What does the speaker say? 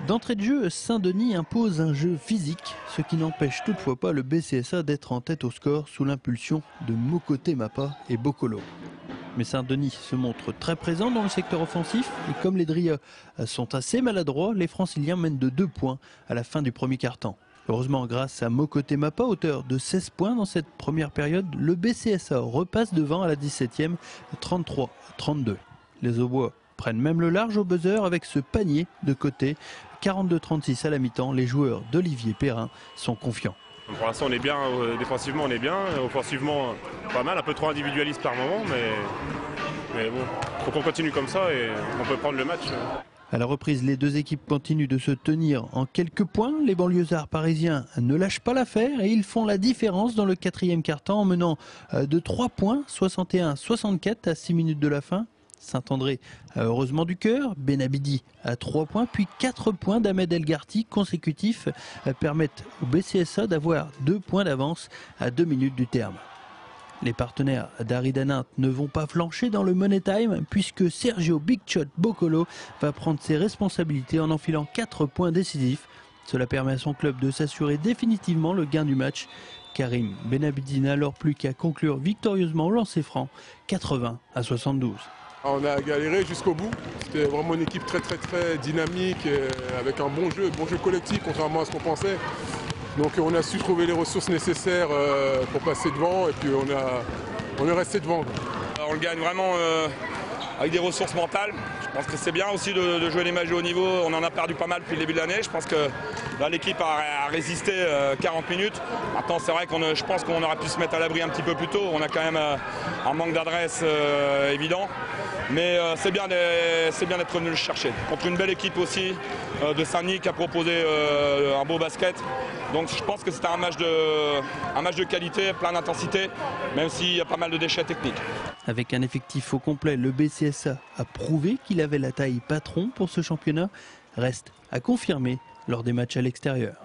D'entrée de jeu, Saint-Denis impose un jeu physique, ce qui n'empêche toutefois pas le BCSA d'être en tête au score sous l'impulsion de Mokoté Mapa et Bokolo. Mais Saint-Denis se montre très présent dans le secteur offensif et comme les Dria sont assez maladroits, les Franciliens mènent de 2 points à la fin du premier quart-temps. Heureusement, grâce à Mokoté Mapa, auteur de 16 points dans cette première période, le BCSA repasse devant à la 17e, 33-32. Les Aubois prennent même le large au buzzer avec ce panier de côté. 42-36 à la mi-temps, les joueurs d'Olivier Perrin sont confiants. Pour l'instant on est bien, défensivement on est bien, offensivement pas mal, un peu trop individualiste par moment, mais bon, faut qu'on continue comme ça et on peut prendre le match. À la reprise, les deux équipes continuent de se tenir en quelques points. Les banlieusards parisiens ne lâchent pas l'affaire et ils font la différence dans le quatrième quart-temps en menant de 3 points, 61-64 à 6 minutes de la fin. Saint-André a heureusement du cœur, Benabidi à 3 points, puis 4 points d'Ahmed Elgarty consécutifs permettent au BCSA d'avoir 2 points d'avance à 2 minutes du terme. Les partenaires d'Aridanint ne vont pas flancher dans le Money Time puisque Sergio Big Shot Bokolo va prendre ses responsabilités en enfilant 4 points décisifs. Cela permet à son club de s'assurer définitivement le gain du match. Karim Benabidi n'a alors plus qu'à conclure victorieusement au lancer franc, 80-72. On a galéré jusqu'au bout. C'était vraiment une équipe très dynamique, avec un bon jeu collectif, contrairement à ce qu'on pensait. Donc on a su trouver les ressources nécessaires pour passer devant et puis on est resté devant. On le gagne vraiment avec des ressources mentales. Je pense que c'est bien aussi de jouer les matchs de haut niveau. On en a perdu pas mal depuis le début de l'année. Je pense que l'équipe a résisté 40 minutes. Maintenant c'est vrai je pense qu'on aurait pu se mettre à l'abri un petit peu plus tôt. On a quand même un manque d'adresse évident. Mais c'est bien d'être venu le chercher. Contre une belle équipe aussi de Saint-Denis qui a proposé un beau basket. Donc je pense que c'était un match de qualité, plein d'intensité, même s'il y a pas mal de déchets techniques. Avec un effectif au complet, le BCSA a prouvé qu'il avait la taille patron pour ce championnat. Reste à confirmer lors des matchs à l'extérieur.